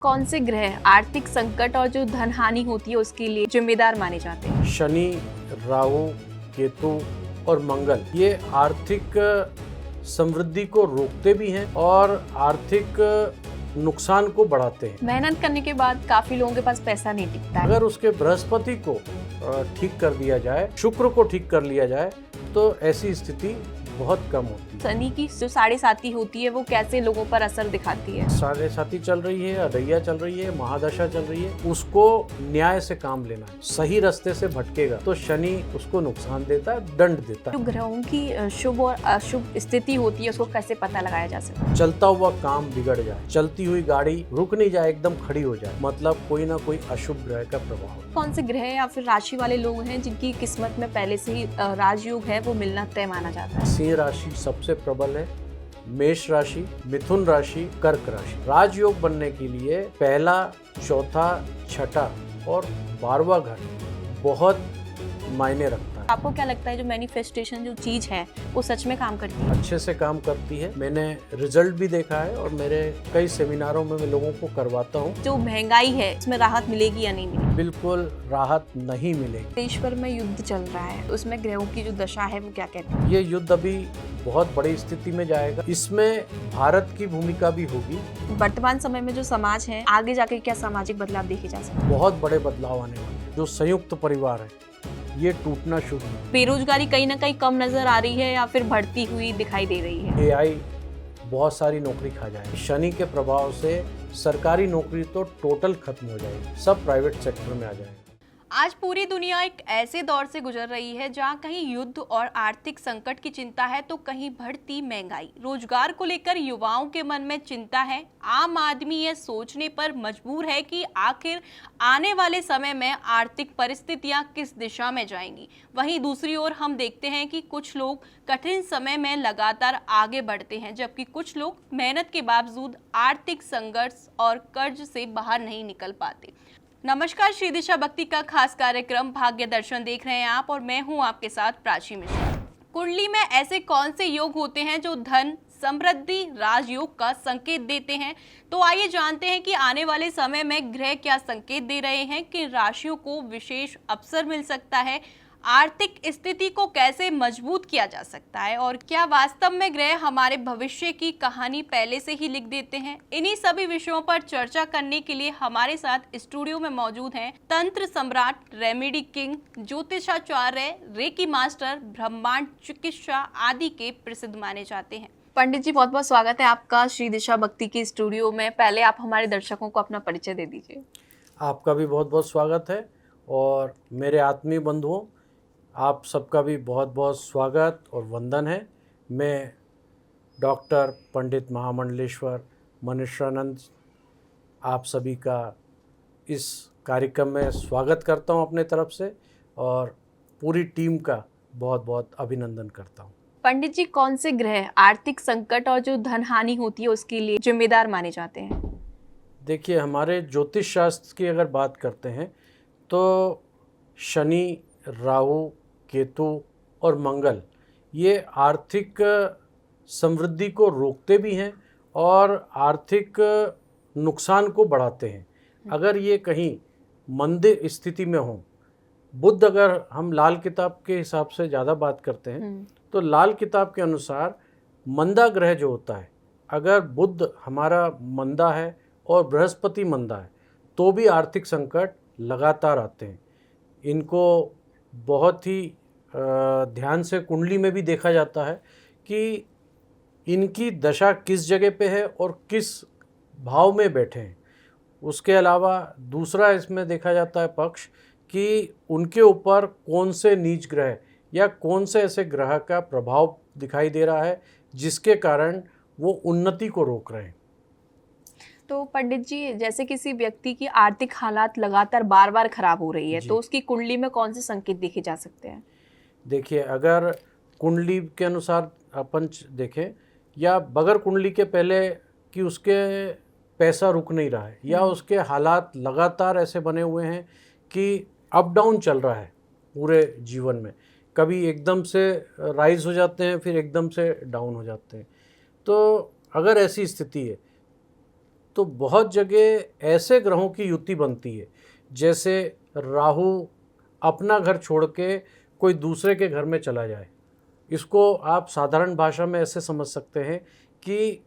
कौन से ग्रह आर्थिक संकट और जो धन हानि होती है उसके लिए जिम्मेदार माने जाते हैं? शनि, राहु, केतु और मंगल ये आर्थिक समृद्धि को रोकते भी हैं और आर्थिक नुकसान को बढ़ाते हैं। मेहनत करने के बाद काफी लोगों के पास पैसा नहीं टिकता है। अगर उसके बृहस्पति को ठीक कर दिया जाए, शुक्र को ठीक कर लिया जाए तो ऐसी स्थिति बहुत कम होती है। शनि की जो 7.5 होती है वो कैसे लोगों पर असर दिखाती है? 7.5 चल रही है, अदैया चल रही है, महादशा चल रही है, उसको न्याय से काम लेना है। सही रास्ते से भटकेगा तो शनि उसको नुकसान देता है, दंड देता जो है। ग्रहों की शुभ और अशुभ स्थिति होती है उसको कैसे पता लगाया जा सकता है? चलता हुआ काम बिगड़ जाए, चलती हुई गाड़ी रुक नहीं जाए, एकदम खड़ी हो जाए, मतलब कोई ना कोई अशुभ ग्रह का प्रभाव। कौन से ग्रह या फिर राशि वाले लोग हैं जिनकी किस्मत में पहले से ही राजयोग है वो मिलना तय माना जाता है? सिंह राशि सबसे प्रबल है, मेष राशि, मिथुन राशि, कर्क राशि। राजयोग बनने के लिए पहला, चौथा, छठा और 12वां घर बहुत मायने रखता है। आपको क्या लगता है जो मैनिफेस्टेशन जो चीज है वो सच में काम करती है? अच्छे से काम करती है। मैंने रिजल्ट भी देखा है और मेरे कई सेमिनारों में मैं लोगों को करवाता हूँ। जो महंगाई है उसमें राहत मिलेगी या नहीं मिलेगी? बिल्कुल राहत नहीं मिलेगी। देश भर में युद्ध चल रहा है, उसमें ग्रहों की जो दशा है वो क्या कहती है? ये युद्ध अभी बहुत बड़ी स्थिति में जाएगा। इसमें भारत की भूमिका भी होगी। वर्तमान समय में जो समाज है आगे जाके क्या सामाजिक बदलाव देखे जा सकते हैं? बहुत बड़े बदलाव आने वाले। जो संयुक्त परिवार है ये टूटना शुरू है। बेरोजगारी कहीं ना कहीं कम नजर आ रही है या फिर बढ़ती हुई दिखाई दे रही है? AI बहुत सारी नौकरी खा जाएगी। शनि के प्रभाव से सरकारी नौकरी तो टोटल खत्म हो जाएगी, सब प्राइवेट सेक्टर में आ जाएगी। आज पूरी दुनिया एक ऐसे दौर से गुजर रही है जहां कहीं युद्ध और आर्थिक संकट की चिंता है तो कहीं बढ़ती महंगाई। रोजगार को लेकर युवाओं के मन में चिंता है। आम आदमी ये सोचने पर मजबूर है कि आखिर आने वाले समय में आर्थिक परिस्थितियां किस दिशा में जाएंगी। वहीं दूसरी ओर हम देखते हैं कि कुछ लोग कठिन समय में लगातार आगे बढ़ते हैं, जबकि कुछ लोग मेहनत के बावजूद आर्थिक संघर्ष और कर्ज से बाहर नहीं निकल पाते। नमस्कार, श्री दिशा भक्ति का खास कार्यक्रम भाग्य दर्शन देख रहे हैं आप और मैं हूं आपके साथ प्राची मिश्रा। कुंडली में ऐसे कौन से योग होते हैं जो धन, समृद्धि, राजयोग का संकेत देते हैं? तो आइए जानते हैं कि आने वाले समय में ग्रह क्या संकेत दे रहे हैं, किन राशियों को विशेष अवसर मिल सकता है, आर्थिक स्थिति को कैसे मजबूत किया जा सकता है और क्या वास्तव में ग्रह हमारे भविष्य की कहानी पहले से ही लिख देते हैं। इन्हीं सभी विषयों पर चर्चा करने के लिए हमारे साथ स्टूडियो में मौजूद हैं तंत्र सम्राट, रेमेडी किंग, ज्योतिषाचार्य, रेकी मास्टर, ब्रह्मांड चिकित्सा आदि के प्रसिद्ध माने जाते हैं। पंडित जी, बहुत बहुत स्वागत है आपका श्री दिशा भक्ति की स्टूडियो में। पहले आप हमारे दर्शकों को अपना परिचय दे दीजिए। आपका भी बहुत बहुत स्वागत है और मेरे आत्मीय बंधुओं, आप सबका भी बहुत बहुत स्वागत और वंदन है। मैं डॉक्टर पंडित महामंडलेश्वर मनीषानंद आप सभी का इस कार्यक्रम में स्वागत करता हूं अपने तरफ से और पूरी टीम का बहुत बहुत अभिनंदन करता हूं। पंडित जी, कौन से ग्रह आर्थिक संकट और जो धन हानि होती है उसके लिए जिम्मेदार माने जाते हैं? देखिए, हमारे ज्योतिष शास्त्र की अगर बात करते हैं तो शनि, राहु, केतु और मंगल ये आर्थिक समृद्धि को रोकते भी हैं और आर्थिक नुकसान को बढ़ाते हैं। अगर ये कहीं मंद स्थिति में हो, बुध, अगर हम लाल किताब के हिसाब से ज़्यादा बात करते हैं तो लाल किताब के अनुसार मंदा ग्रह जो होता है, अगर बुध हमारा मंदा है और बृहस्पति मंदा है तो भी आर्थिक संकट लगातार आते हैं। इनको बहुत ही ध्यान से कुंडली में भी देखा जाता है कि इनकी दशा किस जगह पे है और किस भाव में बैठे हैं। उसके अलावा दूसरा इसमें देखा जाता है पक्ष कि उनके ऊपर कौन से नीच ग्रह या कौन से ऐसे ग्रह का प्रभाव दिखाई दे रहा है जिसके कारण वो उन्नति को रोक रहे हैं। तो पंडित जी, जैसे किसी व्यक्ति की आर्थिक हालात लगातार बार बार खराब हो रही है तो उसकी कुंडली में कौन से संकेत देखे जा सकते हैं? देखिए, अगर कुंडली के अनुसार अपन देखें या बगैर कुंडली के पहले कि उसके पैसा रुक नहीं रहा है या उसके हालात लगातार ऐसे बने हुए हैं कि अप डाउन चल रहा है पूरे जीवन में, कभी एकदम से राइज हो जाते हैं फिर एकदम से डाउन हो जाते हैं। तो अगर ऐसी स्थिति है तो बहुत जगह ऐसे ग्रहों की युति बनती है, जैसे राहु अपना घर छोड़ के कोई दूसरे के घर में चला जाए। इसको आप साधारण भाषा में ऐसे समझ सकते हैं कि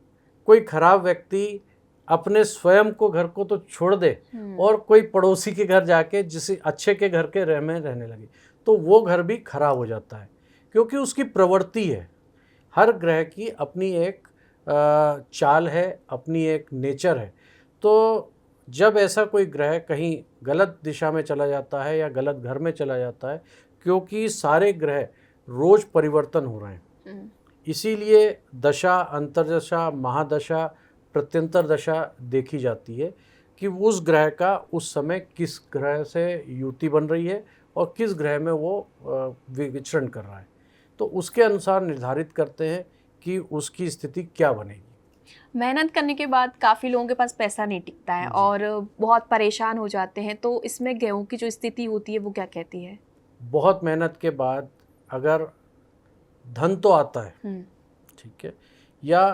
कोई खराब व्यक्ति अपने स्वयं को घर को तो छोड़ दे और कोई पड़ोसी के घर जाके जिसे अच्छे के घर के में रहने लगे, तो वो घर भी खराब हो जाता है, क्योंकि उसकी प्रवृत्ति है। हर ग्रह की अपनी एक चाल है, अपनी एक नेचर है। तो जब ऐसा कोई ग्रह कहीं गलत दिशा में चला जाता है या गलत घर में चला जाता है, क्योंकि सारे ग्रह रोज परिवर्तन हो रहे हैं, इसीलिए दशा, अंतर्दशा, महादशा, प्रत्यंतर दशा देखी जाती है कि उस ग्रह का उस समय किस ग्रह से युति बन रही है और किस ग्रह में वो विचरण कर रहा है। तो उसके अनुसार निर्धारित करते हैं कि उसकी स्थिति क्या बनेगी। मेहनत करने के बाद काफ़ी लोगों के पास पैसा नहीं टिकता है और बहुत परेशान हो जाते हैं, तो इसमें गेहूं की जो स्थिति होती है वो क्या कहती है? बहुत मेहनत के बाद अगर धन तो आता है, ठीक है, या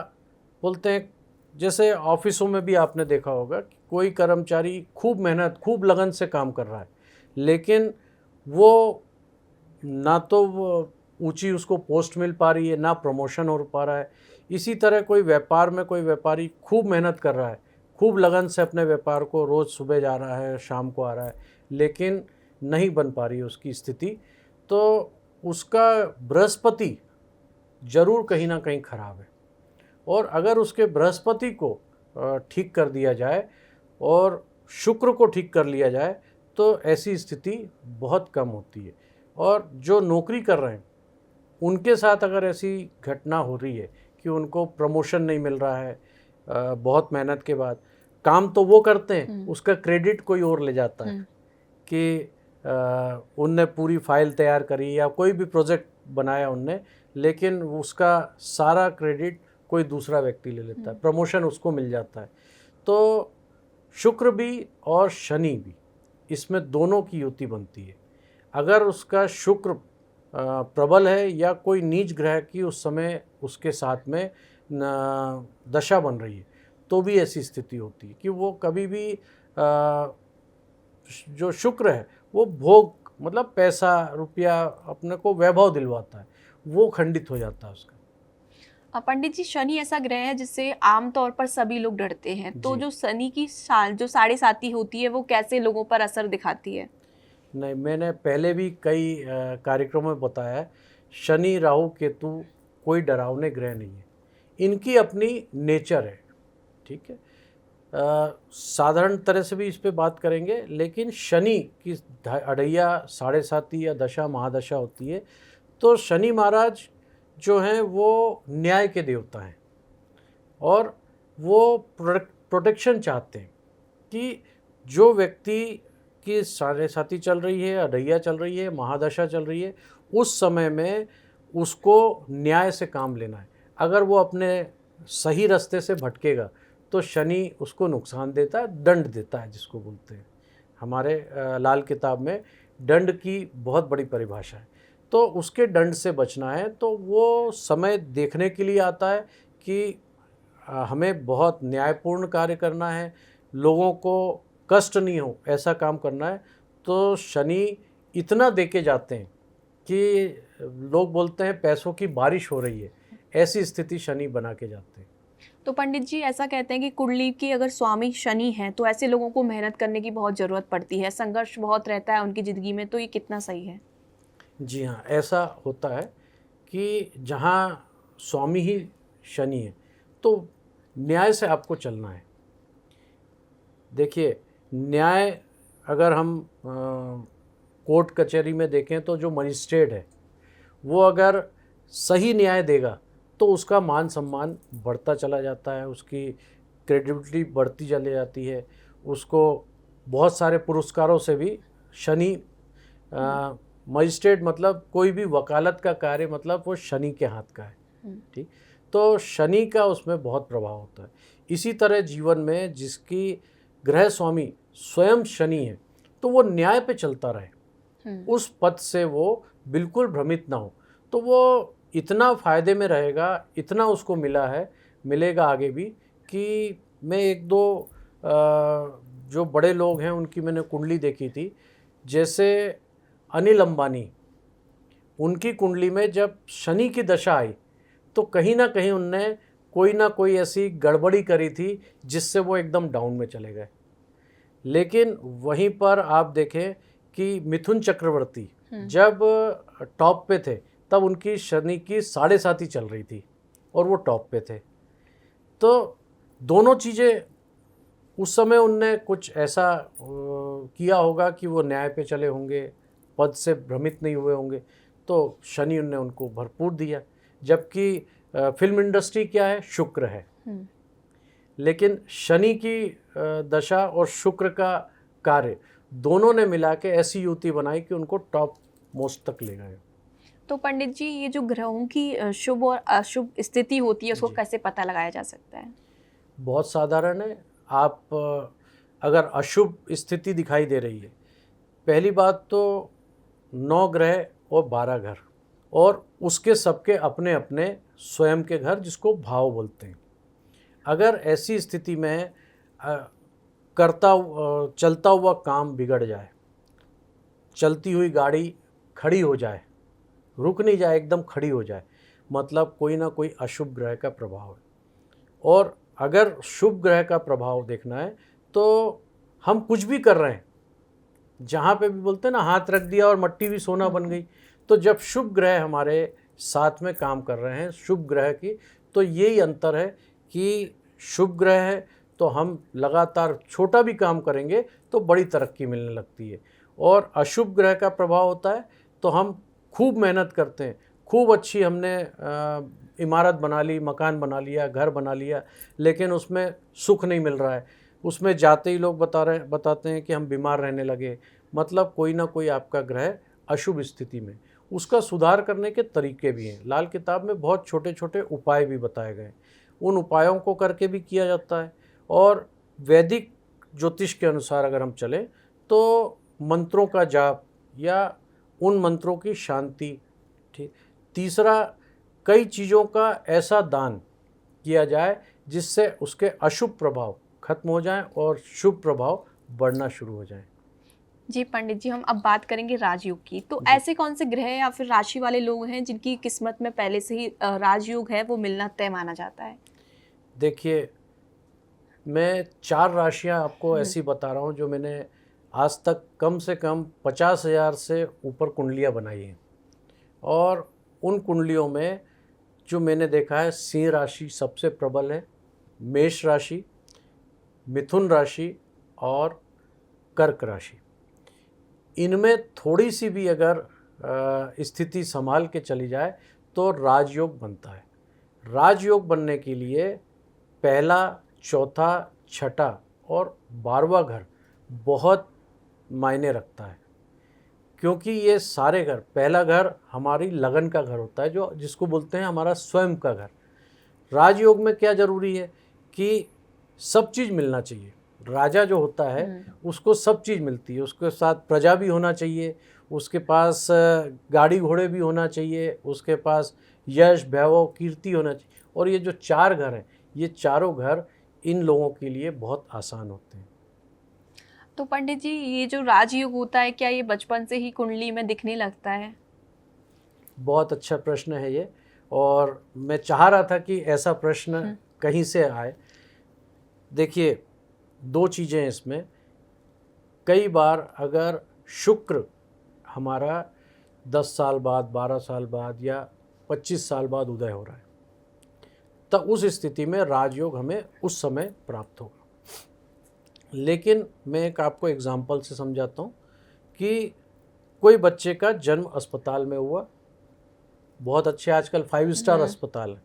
बोलते हैं जैसे ऑफिसों में भी आपने देखा होगा कि कोई कर्मचारी खूब मेहनत, खूब लगन से काम कर रहा है, लेकिन वो ना तो वो ऊंची उसको पोस्ट मिल पा रही है, ना प्रमोशन हो पा रहा है। इसी तरह कोई व्यापार में कोई व्यापारी खूब मेहनत कर रहा है, खूब लगन से अपने व्यापार को रोज़ सुबह जा रहा है, शाम को आ रहा है, लेकिन नहीं बन पा रही है उसकी स्थिति, तो उसका बृहस्पति जरूर कहीं ना कहीं खराब है। और अगर उसके बृहस्पति को ठीक कर दिया जाए और शुक्र को ठीक कर लिया जाए तो ऐसी स्थिति बहुत कम होती है। और जो नौकरी कर रहे हैं उनके साथ अगर ऐसी घटना हो रही है कि उनको प्रमोशन नहीं मिल रहा है, बहुत मेहनत के बाद काम तो वो करते हैं, उसका क्रेडिट कोई और ले जाता है कि उनने पूरी फाइल तैयार करी या कोई भी प्रोजेक्ट बनाया उनने, लेकिन उसका सारा क्रेडिट कोई दूसरा व्यक्ति ले लेता है, प्रमोशन उसको मिल जाता है। तो शुक्र भी और शनि भी, इसमें दोनों की युति बनती है। अगर उसका शुक्र प्रबल है या कोई नीच ग्रह की उस समय उसके साथ में दशा बन रही है, तो भी ऐसी स्थिति होती है कि वो कभी भी जो शुक्र है वो भोग, मतलब पैसा रुपया अपने को वैभव दिलवाता है, वो खंडित हो जाता है उसका। पंडित जी, शनि ऐसा ग्रह है जिससे आमतौर पर सभी लोग डरते हैं, तो जो शनि की साल जो 7.5 होती है वो कैसे लोगों पर असर दिखाती है? नहीं, मैंने पहले भी कई कार्यक्रमों में बताया है, शनि, राहु, केतु कोई डरावने ग्रह नहीं है, इनकी अपनी नेचर है, ठीक है। साधारण तरह से भी इस पे बात करेंगे, लेकिन शनि की अढ़ैया, 7.5 या दशा, महादशा होती है, तो शनि महाराज जो हैं वो न्याय के देवता हैं और वो प्रोटेक्शन चाहते हैं कि जो व्यक्ति की 7.5 चल रही है, अढ़ैया चल रही है, महादशा चल रही है, उस समय में उसको न्याय से काम लेना है। अगर वो अपने सही रास्ते से भटकेगा तो शनि उसको नुकसान देता है, दंड देता है, जिसको बोलते हैं। हमारे लाल किताब में दंड की बहुत बड़ी परिभाषा है। तो उसके दंड से बचना है तो वो समय देखने के लिए आता है कि हमें बहुत न्यायपूर्ण कार्य करना है, लोगों को कष्ट नहीं हो ऐसा काम करना है। तो शनि इतना दे के जाते हैं कि लोग बोलते हैं पैसों की बारिश हो रही है, ऐसी स्थिति शनि बना के जाते हैं। तो पंडित जी ऐसा कहते हैं कि कुंडली की अगर स्वामी शनि है तो ऐसे लोगों को मेहनत करने की बहुत ज़रूरत पड़ती है, संघर्ष बहुत रहता है उनकी ज़िंदगी में, तो ये कितना सही है? जी हाँ, ऐसा होता है कि जहाँ स्वामी ही शनि है तो न्याय से आपको चलना है। देखिए, न्याय अगर हम कोर्ट कचहरी में देखें तो जो मजिस्ट्रेट है वो अगर सही न्याय देगा तो उसका मान सम्मान बढ़ता चला जाता है, उसकी क्रेडिबिलिटी बढ़ती चली जाती है, उसको बहुत सारे पुरस्कारों से भी शनि मजिस्ट्रेट, मतलब कोई भी वकालत का कार्य, मतलब वो शनि के हाथ का है, ठीक। तो शनि का उसमें बहुत प्रभाव होता है। इसी तरह जीवन में जिसकी ग्रह स्वामी स्वयं शनि है तो वो न्याय पे चलता रहे, उस पद से वो बिल्कुल भ्रमित ना हो, तो वो इतना फ़ायदे में रहेगा, इतना उसको मिला है, मिलेगा आगे भी, कि मैं एक दो जो बड़े लोग हैं उनकी मैंने कुंडली देखी थी, जैसे अनिल अंबानी, उनकी कुंडली में जब शनि की दशा आई तो कहीं ना कहीं उनने कोई ना कोई ऐसी गड़बड़ी करी थी जिससे वो एकदम डाउन में चले गए। लेकिन वहीं पर आप देखें कि मिथुन चक्रवर्ती जब टॉप पे थे तब उनकी शनि की 7.5 चल रही थी और वो टॉप पे थे। तो दोनों चीज़ें उस समय उनने कुछ ऐसा किया होगा कि वो न्याय पे चले होंगे, पद से भ्रमित नहीं हुए होंगे, तो शनि ने उनको भरपूर दिया। जबकि फिल्म इंडस्ट्री क्या है, शुक्र है, लेकिन शनि की दशा और शुक्र का कार्य दोनों ने मिला के ऐसी युति बनाई कि उनको टॉप मोस्ट तक ले गए। तो पंडित जी, ये जो ग्रहों की शुभ और अशुभ स्थिति होती है उसको कैसे पता लगाया जा सकता है? बहुत साधारण है। आप अगर अशुभ स्थिति दिखाई दे रही है, पहली बात तो 9 ग्रह और 12 घर और उसके सबके अपने अपने स्वयं के घर, जिसको भाव बोलते हैं। अगर ऐसी स्थिति में चलता हुआ काम बिगड़ जाए, चलती हुई गाड़ी खड़ी हो जाए, रुक नहीं जाए, एकदम खड़ी हो जाए, मतलब कोई ना कोई अशुभ ग्रह का प्रभाव है। और अगर शुभ ग्रह का प्रभाव देखना है तो हम कुछ भी कर रहे हैं, जहाँ पे भी बोलते हैं ना, हाथ रख दिया और मट्टी भी सोना बन गई। तो जब शुभ ग्रह हमारे साथ में काम कर रहे हैं, शुभ ग्रह की, तो यही अंतर है कि शुभ ग्रह है तो हम लगातार छोटा भी काम करेंगे तो बड़ी तरक्की मिलने लगती है, और अशुभ ग्रह का प्रभाव होता है तो हम खूब मेहनत करते हैं, खूब अच्छी हमने इमारत बना ली, मकान बना लिया, घर बना लिया, लेकिन उसमें सुख नहीं मिल रहा है। उसमें जाते ही लोग बताते हैं कि हम बीमार रहने लगे। मतलब कोई ना कोई आपका ग्रह अशुभ स्थिति में। उसका सुधार करने के तरीके भी हैं। लाल किताब में बहुत छोटे छोटे उपाय भी बताए गए, उन उपायों को करके भी किया जाता है। और वैदिक ज्योतिष के अनुसार अगर हम चलें तो मंत्रों का जाप या उन मंत्रों की शांति, ठीक। तीसरा, कई चीज़ों का ऐसा दान किया जाए जिससे उसके अशुभ प्रभाव खत्म हो जाएं और शुभ प्रभाव बढ़ना शुरू हो जाएं। जी पंडित जी, हम अब बात करेंगे राजयोग की। तो ऐसे कौन से ग्रह या फिर राशि वाले लोग हैं जिनकी किस्मत में पहले से ही राजयोग है, वो मिलना तय माना जाता है? देखिए, मैं 4 राशियां आपको ऐसी बता रहा हूं जो मैंने आज तक कम से कम 50,000 से ऊपर कुंडलियां बनाई हैं, और उन कुंडलियों में जो मैंने देखा है, सिंह राशि सबसे प्रबल है, मेष राशि, मिथुन राशि और कर्क राशि। इनमें थोड़ी सी भी अगर स्थिति संभाल के चली जाए तो राजयोग बनता है। राजयोग बनने के लिए पहला, चौथा, छठा और 12वां घर बहुत मायने रखता है, क्योंकि ये सारे घर, पहला घर हमारी लगन का घर होता है, जो जिसको बोलते हैं हमारा स्वयं का घर। राजयोग में क्या जरूरी है कि सब चीज़ मिलना चाहिए। राजा जो होता है उसको सब चीज़ मिलती है, उसके साथ प्रजा भी होना चाहिए, उसके पास गाड़ी घोड़े भी होना चाहिए, उसके पास यश, वैभव, कीर्ति होना चाहिए। और ये जो 4 घर हैं, ये चारों घर इन लोगों के लिए बहुत आसान होते हैं। तो पंडित जी, ये जो राजयोग होता है, क्या ये बचपन से ही कुंडली में दिखने लगता है? बहुत अच्छा प्रश्न है ये, और मैं चाह रहा था कि ऐसा प्रश्न कहीं से आए। देखिए, 2 चीज़ें इसमें। कई बार अगर शुक्र हमारा 10 साल बाद, 12 साल बाद या 25 साल बाद उदय हो रहा है, तब उस स्थिति में राजयोग हमें उस समय प्राप्त होगा। लेकिन मैं एक आपको एग्जाम्पल से समझाता हूँ कि कोई बच्चे का जन्म अस्पताल में हुआ, बहुत अच्छे आजकल 5 स्टार अस्पताल है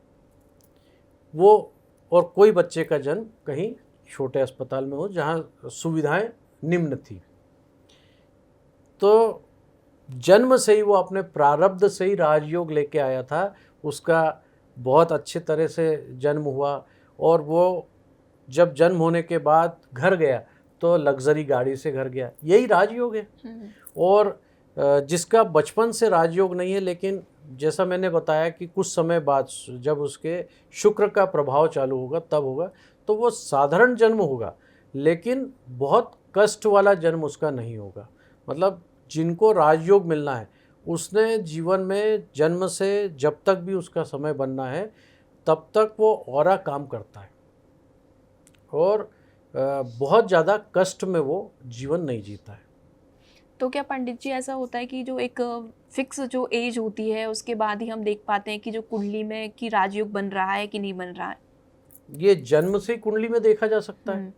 वो, और कोई बच्चे का जन्म कहीं छोटे अस्पताल में हो जहाँ सुविधाएं निम्न थी, तो जन्म से ही वो अपने प्रारब्ध से ही राजयोग लेके आया था। उसका बहुत अच्छे तरह से जन्म हुआ, और वो जब जन्म होने के बाद घर गया तो लग्जरी गाड़ी से घर गया। यही राजयोग है। और जिसका बचपन से राजयोग नहीं है, लेकिन जैसा मैंने बताया कि कुछ समय बाद जब उसके शुक्र का प्रभाव चालू होगा तब होगा, तो वो साधारण जन्म होगा, लेकिन बहुत कष्ट वाला जन्म उसका नहीं होगा। मतलब जिनको राजयोग मिलना है, उसने जीवन में जन्म से जब तक भी उसका समय बनना है तब तक वो औरा काम करता है और बहुत ज़्यादा कष्ट में वो जीवन नहीं जीता है। तो क्या पंडित जी ऐसा होता है कि जो एक फिक्स जो एज होती है उसके बाद ही हम देख पाते हैं कि जो कुंडली में कि राजयोग बन रहा है कि नहीं बन रहा है? ये जन्म से कुंडली में देखा जा सकता है।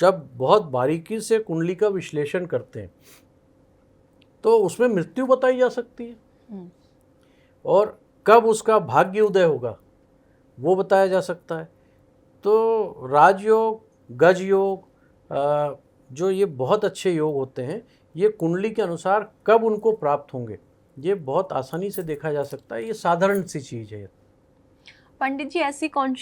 जब बहुत बारीकी से कुंडली का विश्लेषण करते हैं तो उसमें मृत्यु बताई जा सकती है, और कब उसका भाग्य उदय होगा वो बताया जा सकता है। तो राजयोग, गज योग, जो ये बहुत अच्छे योग होते हैं, ये कुंडली के अनुसार कब उनको प्राप्त होंगे ये बहुत आसानी से देखा जा सकता है। ये साधारण सी चीज़ है। पंडित जी ऐसी कौन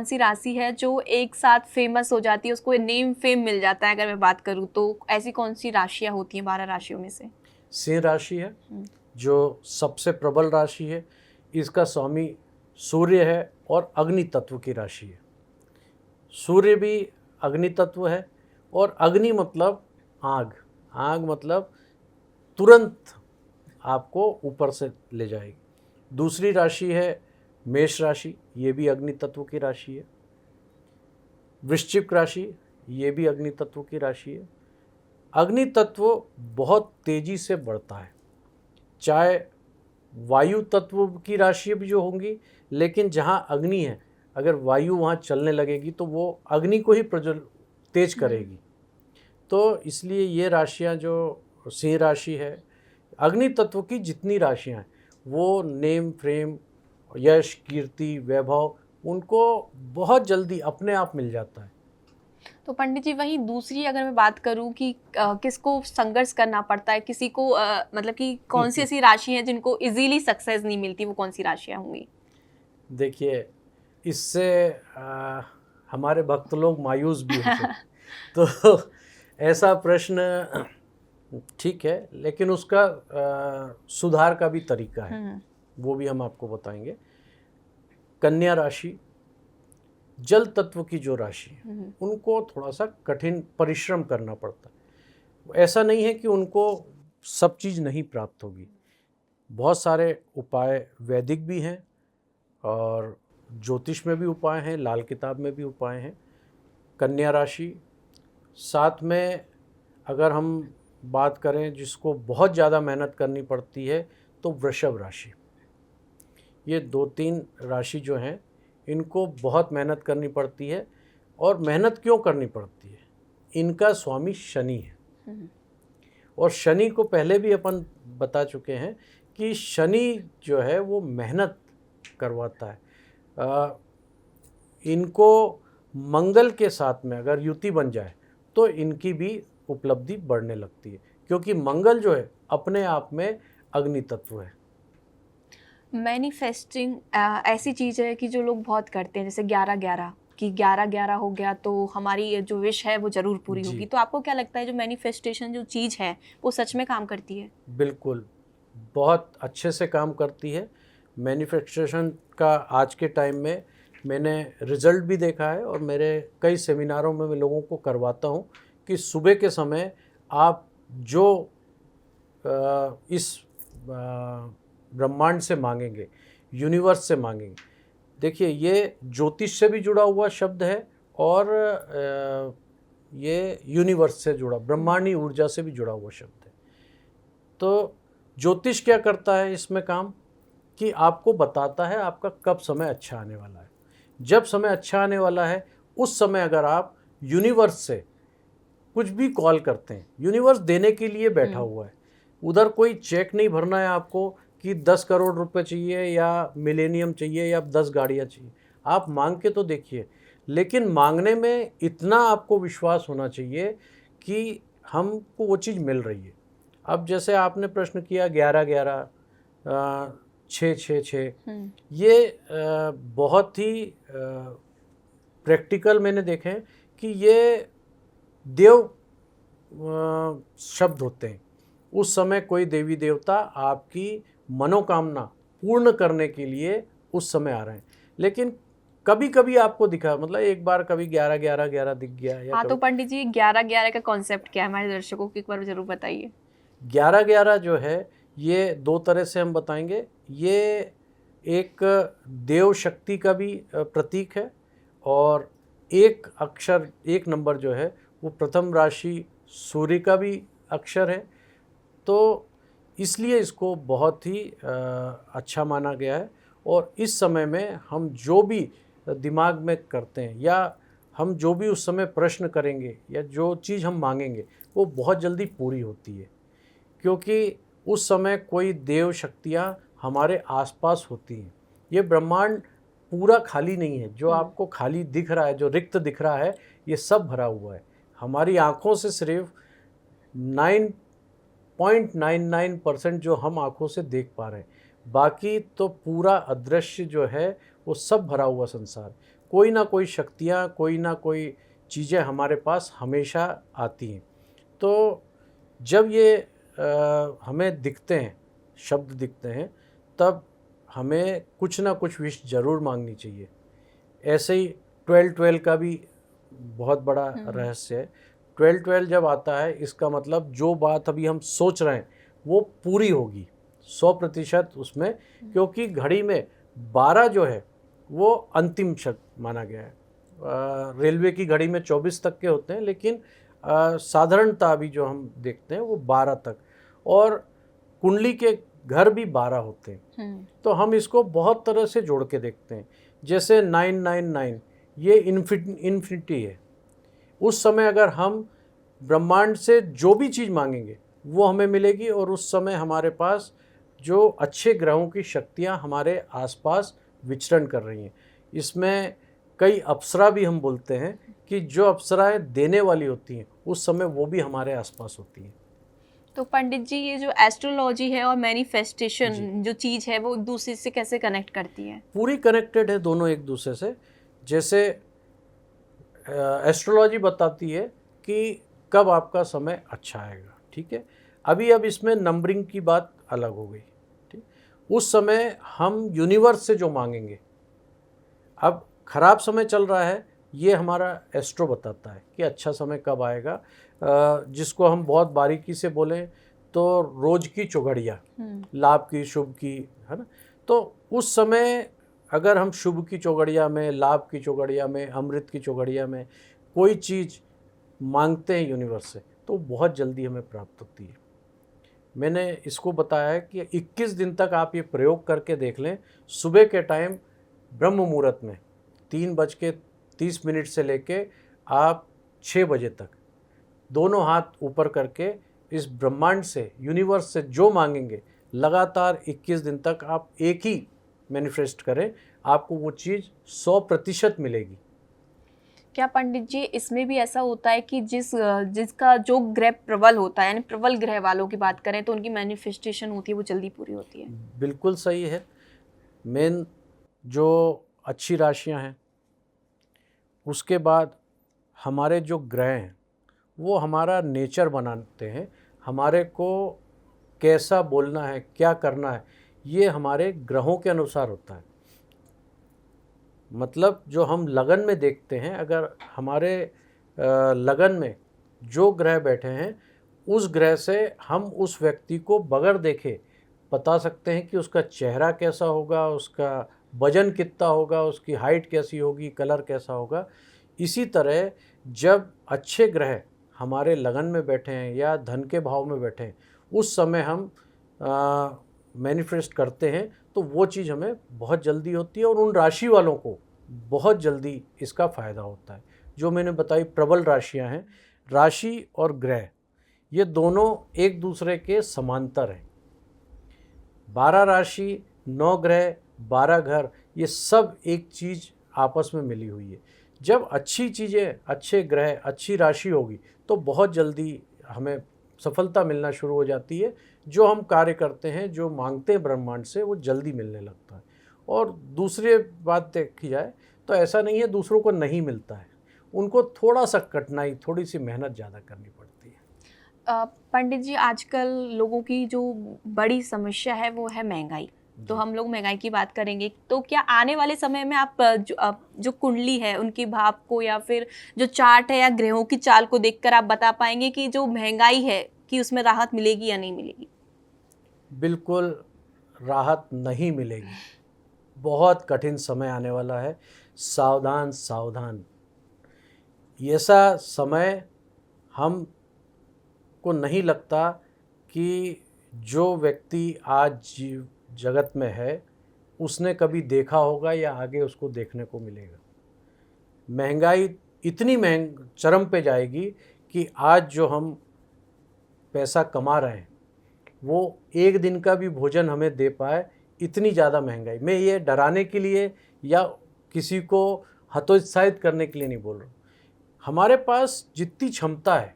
सी राशि है जो एक साथ फेमस हो जाती है, उसको नेम फेम मिल जाता है? अगर मैं बात करूँ तो ऐसी कौन सी राशियाँ होती हैं 12 राशियों में से? सिंह राशि है जो सबसे प्रबल राशि है। इसका स्वामी सूर्य है और अग्नि तत्व की राशि है। सूर्य भी अग्नि तत्व है, और अग्नि मतलब आग, आग मतलब तुरंत आपको ऊपर से ले जाएगी। दूसरी राशि है मेष राशि, ये भी अग्नि तत्व की राशि है। वृश्चिक राशि, ये भी अग्नि तत्व की राशि है। अग्नि तत्व बहुत तेजी से बढ़ता है, चाहे वायु तत्व की राशि भी जो होंगी, लेकिन जहाँ अग्नि है, अगर वायु वहाँ चलने लगेगी तो वो अग्नि को ही तेज करेगी। तो इसलिए ये राशियाँ जो सिंह राशि है, अग्नि तत्व की जितनी राशियाँ हैं वो नेम फ्रेम, यश, कीर्ति, वैभव उनको बहुत जल्दी अपने आप मिल जाता है। तो पंडित जी वहीं दूसरी अगर मैं बात करूं कि किसको संघर्ष करना पड़ता है, किसी को मतलब कि कौन सी ऐसी राशि है जिनको इजीली सक्सेस नहीं मिलती, वो कौन सी राशियां होंगी? देखिए, इससे हमारे भक्त लोग मायूस भी होते हैं। तो ऐसा प्रश्न ठीक है, लेकिन उसका सुधार का भी तरीका है, वो भी हम आपको बताएंगे। कन्या राशि, जल तत्व की जो राशि है, उनको थोड़ा सा कठिन परिश्रम करना पड़ता है। ऐसा नहीं है कि उनको सब चीज़ नहीं प्राप्त होगी। बहुत सारे उपाय वैदिक भी हैं और ज्योतिष में भी उपाय हैं, लाल किताब में भी उपाय हैं। कन्या राशि, साथ में अगर हम बात करें जिसको बहुत ज़्यादा मेहनत करनी पड़ती है तो वृषभ राशि। ये 2-3 राशि जो हैं इनको बहुत मेहनत करनी पड़ती है। और मेहनत क्यों करनी पड़ती है? इनका स्वामी शनि है, और शनि को पहले भी अपन बता चुके हैं कि शनि जो है वो मेहनत करवाता है। इनको मंगल के साथ में अगर युति बन जाए तो इनकी भी उपलब्धि बढ़ने लगती है, क्योंकि मंगल जो है अपने आप में अग्नि तत्व है। मैनिफेस्टिंग ऐसी चीज़ है कि जो लोग बहुत करते हैं, जैसे 11-11 कि 11-11 हो गया तो हमारी जो विश है वो ज़रूर पूरी जी। होगी। तो आपको क्या लगता है जो मैनिफेस्टेशन जो चीज़ है वो सच में काम करती है? बिल्कुल, बहुत अच्छे से काम करती है। मैनिफेस्टेशन का आज के टाइम में मैंने रिज़ल्ट भी देखा है, और मेरे कई सेमिनारों में मैं लोगों को करवाता हूँ कि सुबह के समय आप जो इस ब्रह्मांड से मांगेंगे, यूनिवर्स से मांगेंगे। देखिए, ये ज्योतिष से भी जुड़ा हुआ शब्द है, और ये यूनिवर्स से जुड़ा, ब्रह्मांडी ऊर्जा से भी जुड़ा हुआ शब्द है। तो ज्योतिष क्या करता है इसमें काम, कि आपको बताता है आपका कब समय अच्छा आने वाला है। जब समय अच्छा आने वाला है उस समय अगर आप यूनिवर्स से कुछ भी कॉल करते हैं, यूनिवर्स देने के लिए बैठा हुआ है। उधर कोई चेक नहीं भरना है आपको कि 10 करोड़ रुपए चाहिए या मिलेनियम चाहिए या 10 गाड़ियाँ चाहिए। आप मांग के तो देखिए, लेकिन मांगने में इतना आपको विश्वास होना चाहिए कि हमको वो चीज़ मिल रही है। अब जैसे आपने प्रश्न किया 11-11, 6-6-6, ये बहुत ही प्रैक्टिकल मैंने देखे हैं कि ये देव शब्द होते हैं। उस समय कोई देवी देवता आपकी मनोकामना पूर्ण करने के लिए उस समय आ रहे हैं। लेकिन कभी कभी आपको दिखा, मतलब एक बार कभी 11-11-11 दिख गया, या हाँ, तो पंडित जी 11-11 का कॉन्सेप्ट क्या है हमारे दर्शकों को एक बार जरूर बताइए। 11-11 जो है ये दो तरह से हम बताएंगे। ये एक देव शक्ति का भी प्रतीक है, और एक अक्षर, एक नंबर जो है वो प्रथम राशि सूर्य का भी अक्षर है। तो इसलिए इसको बहुत ही अच्छा माना गया है। और इस समय में हम जो भी दिमाग में करते हैं, या हम जो भी उस समय प्रश्न करेंगे, या जो चीज़ हम मांगेंगे, वो बहुत जल्दी पूरी होती है, क्योंकि उस समय कोई देव शक्तियाँ हमारे आसपास होती हैं। ये ब्रह्मांड पूरा खाली नहीं है। जो आपको खाली दिख रहा है, जो रिक्त दिख रहा है, ये सब भरा हुआ है। हमारी आँखों से सिर्फ 9.99% जो हम आँखों से देख पा रहे हैं, बाकी तो पूरा अदृश्य जो है वो सब भरा हुआ संसार। कोई ना कोई शक्तियाँ, कोई ना कोई चीज़ें हमारे पास हमेशा आती हैं। तो जब ये हमें दिखते हैं, शब्द दिखते हैं, तब हमें कुछ ना कुछ विश ज़रूर मांगनी चाहिए। ऐसे ही 12-12 का भी बहुत बड़ा रहस्य है। 12-12 जब आता है, इसका मतलब जो बात अभी हम सोच रहे हैं वो पूरी होगी 100% उसमें, क्योंकि घड़ी में 12 जो है वो अंतिम शब्द माना गया है। रेलवे की घड़ी में 24 तक के होते हैं, लेकिन साधारणतः अभी जो हम देखते हैं वो 12 तक, और कुंडली के घर भी 12 होते हैं। तो हम इसको बहुत तरह से जोड़ के देखते हैं। जैसे 999 ये इन्फिनिटी है। उस समय अगर हम ब्रह्मांड से जो भी चीज़ मांगेंगे वो हमें मिलेगी, और उस समय हमारे पास जो अच्छे ग्रहों की शक्तियाँ हमारे आसपास विचरण कर रही हैं। इसमें कई अप्सरा भी हम बोलते हैं कि जो अप्सराएं देने वाली होती हैं, उस समय वो भी हमारे आसपास होती हैं। तो पंडित जी, ये जो एस्ट्रोलॉजी है और मैनिफेस्टेशन जो चीज़ है, वो एक दूसरे से कैसे कनेक्ट करती है? पूरी कनेक्टेड है दोनों एक दूसरे से। जैसे एस्ट्रोलॉजी बताती है कि कब आपका समय अच्छा आएगा, ठीक है। अब इसमें नंबरिंग की बात अलग हो गई, ठीक। उस समय हम यूनिवर्स से जो मांगेंगे, अब ख़राब समय चल रहा है, ये हमारा एस्ट्रो बताता है कि अच्छा समय कब आएगा। जिसको हम बहुत बारीकी से बोलें तो रोज़ की चौघड़िया, लाभ की, शुभ की, है ना। तो उस समय अगर हम शुभ की चौघड़िया में, लाभ की चौघड़िया में, अमृत की चौघड़िया में कोई चीज़ मांगते हैं यूनिवर्स से, तो बहुत जल्दी हमें प्राप्त होती है। मैंने इसको बताया है कि 21 दिन तक आप ये प्रयोग करके देख लें। सुबह के टाइम ब्रह्म मुहूर्त में 3:30 से लेके आप 6 बजे तक दोनों हाथ ऊपर करके इस ब्रह्मांड से, यूनिवर्स से जो मांगेंगे, लगातार 21 दिन तक आप एक ही मैनिफेस्ट करें, आपको वो चीज़ 100% मिलेगी। क्या पंडित जी इसमें भी ऐसा होता है कि जिसका जो ग्रह प्रबल होता है, यानी प्रबल ग्रह वालों की बात करें, तो उनकी मैनिफेस्टेशन होती है वो जल्दी पूरी होती है? बिल्कुल सही है। मेन जो अच्छी राशियां हैं, उसके बाद हमारे जो ग्रह हैं वो हमारा नेचर बनाते हैं। हमारे को कैसा बोलना है, क्या करना है, ये हमारे ग्रहों के अनुसार होता है। मतलब जो हम लगन में देखते हैं, अगर हमारे लगन में जो ग्रह बैठे हैं, उस ग्रह से हम उस व्यक्ति को बगैर देखे बता सकते हैं कि उसका चेहरा कैसा होगा, उसका वजन कितना होगा, उसकी हाइट कैसी होगी, कलर कैसा होगा। इसी तरह जब अच्छे ग्रह हमारे लगन में बैठे हैं या धन के भाव में बैठे हैं, उस समय हम मैनिफेस्ट करते हैं, तो वो चीज़ हमें बहुत जल्दी होती है, और उन राशि वालों को बहुत जल्दी इसका फ़ायदा होता है। जो मैंने बताई प्रबल राशियां हैं, राशि और ग्रह ये दोनों एक दूसरे के समांतर हैं। 12 राशि, 9 ग्रह, 12 घर, ये सब एक चीज़ आपस में मिली हुई है। जब अच्छी चीज़ें, अच्छे ग्रह, अच्छी राशि होगी, तो बहुत जल्दी हमें सफलता मिलना शुरू हो जाती है। जो हम कार्य करते हैं, जो मांगते हैं ब्रह्मांड से, वो जल्दी मिलने लगता है। और दूसरी बात देखी जाए तो ऐसा नहीं है दूसरों को नहीं मिलता है, उनको थोड़ा सा कठिनाई, थोड़ी सी मेहनत ज़्यादा करनी पड़ती है। पंडित जी, आजकल लोगों की जो बड़ी समस्या है वो है महंगाई। तो हम लोग महंगाई की बात करेंगे, तो क्या आने वाले समय में आप जो कुंडली है उनकी भाव को या फिर जो चार्ट है या ग्रहों की चाल को देखकर आप बता पाएंगे कि जो महंगाई है कि उसमें राहत मिलेगी या नहीं मिलेगी? बिल्कुल राहत नहीं मिलेगी। बहुत कठिन समय आने वाला है। सावधान सावधान। ऐसा समय हम को नहीं लगता कि जो व्यक्ति आज जगत में है उसने कभी देखा होगा या आगे उसको देखने को मिलेगा। महंगाई इतनी चरम पे जाएगी कि आज जो हम पैसा कमा रहे हैं वो एक दिन का भी भोजन हमें दे पाए, इतनी ज़्यादा महंगाई। मैं ये डराने के लिए या किसी को हतोत्साहित करने के लिए नहीं बोल रहा हूँ। हमारे पास जितनी क्षमता है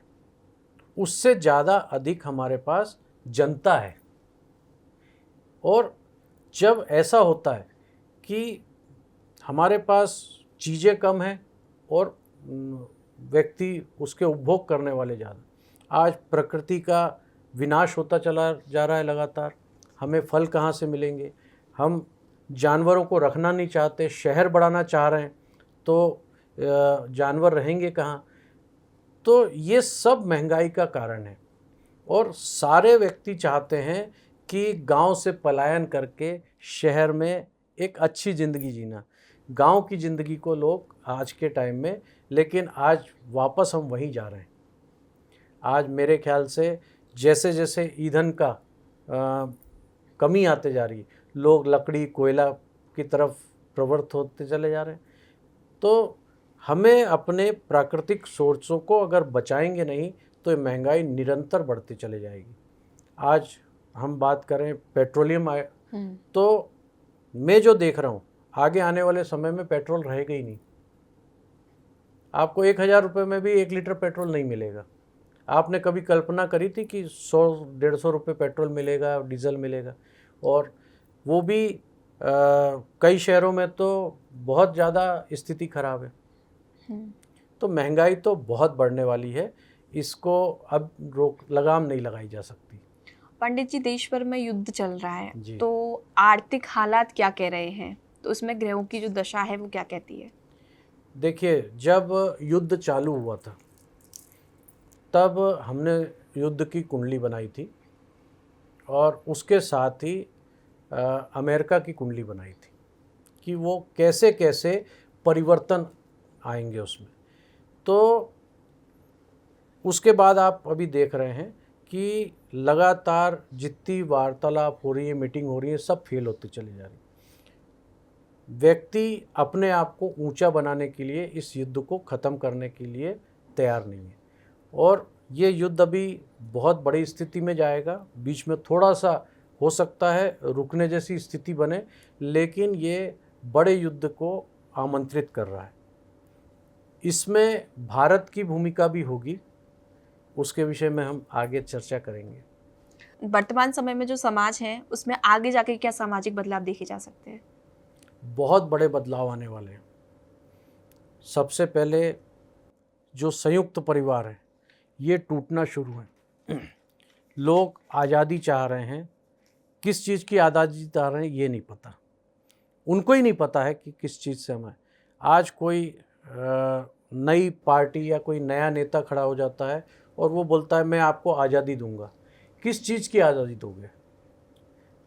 उससे ज़्यादा अधिक हमारे पास जनता है, और जब ऐसा होता है कि हमारे पास चीज़ें कम हैं और व्यक्ति उसके उपभोग करने वाले ज़्यादा, आज प्रकृति का विनाश होता चला जा रहा है लगातार। हमें फल कहाँ से मिलेंगे? हम जानवरों को रखना नहीं चाहते, शहर बढ़ाना चाह रहे हैं, तो जानवर रहेंगे कहाँ? तो ये सब महंगाई का कारण है, और सारे व्यक्ति चाहते हैं कि गांव से पलायन करके शहर में एक अच्छी ज़िंदगी जीना। गांव की ज़िंदगी को लोग आज के टाइम में, लेकिन आज वापस हम वहीं जा रहे हैं। आज मेरे ख्याल से जैसे जैसे ईंधन का कमी आते जा रही है, लोग लकड़ी कोयला की तरफ प्रवृत्त होते चले जा रहे हैं। तो हमें अपने प्राकृतिक सोर्सों को अगर बचाएंगे नहीं तो ये महंगाई निरंतर बढ़ती चली जाएगी। आज हम बात करें पेट्रोलियम तो मैं जो देख रहा हूँ आगे आने वाले समय में पेट्रोल रहेगा ही नहीं। आपको 1000 रुपये में भी 1 लीटर पेट्रोल नहीं मिलेगा। आपने कभी कल्पना करी थी कि 100-150 रुपये पेट्रोल मिलेगा, डीजल मिलेगा? और वो भी कई शहरों में तो बहुत ज़्यादा स्थिति खराब है। तो महंगाई तो बहुत बढ़ने वाली है, इसको अब लगाम नहीं लगाई जा सकती। पंडित जी, देश भर में युद्ध चल रहा है, जी। तो आर्थिक हालात क्या कह रहे हैं? तो उसमें ग्रहों की जो दशा है वो क्या कहती है? देखिए, जब युद्ध चालू हुआ था तब हमने युद्ध की कुंडली बनाई थी, और उसके साथ ही अमेरिका की कुंडली बनाई थी कि वो कैसे कैसे परिवर्तन आएंगे उसमें। तो उसके बाद आप अभी देख रहे हैं कि लगातार जितनी वार्तालाप हो रही है, मीटिंग हो रही है, सब फेल होते चले जा रही है। व्यक्ति अपने आप को ऊंचा बनाने के लिए इस युद्ध को ख़त्म करने के लिए तैयार नहीं है, और ये युद्ध अभी बहुत बड़ी स्थिति में जाएगा। बीच में थोड़ा सा हो सकता है रुकने जैसी स्थिति बने, लेकिन ये बड़े युद्ध को आमंत्रित कर रहा है। इसमें भारत की भूमिका भी होगी, उसके विषय में हम आगे चर्चा करेंगे। वर्तमान समय में जो समाज है उसमें आगे जाके क्या सामाजिक बदलाव देखे जा सकते हैं? बहुत बड़े बदलाव आने वाले हैं। सबसे पहले जो संयुक्त परिवार है ये टूटना शुरू है। लोग आज़ादी चाह रहे हैं। किस चीज़ की आज़ादी चाह रहे हैं ये नहीं पता, उनको ही नहीं पता है कि किस चीज़ से हमें। आज कोई नई पार्टी या कोई नया नेता खड़ा हो जाता है और वो बोलता है मैं आपको आज़ादी दूंगा। किस चीज़ की आज़ादी दोगे?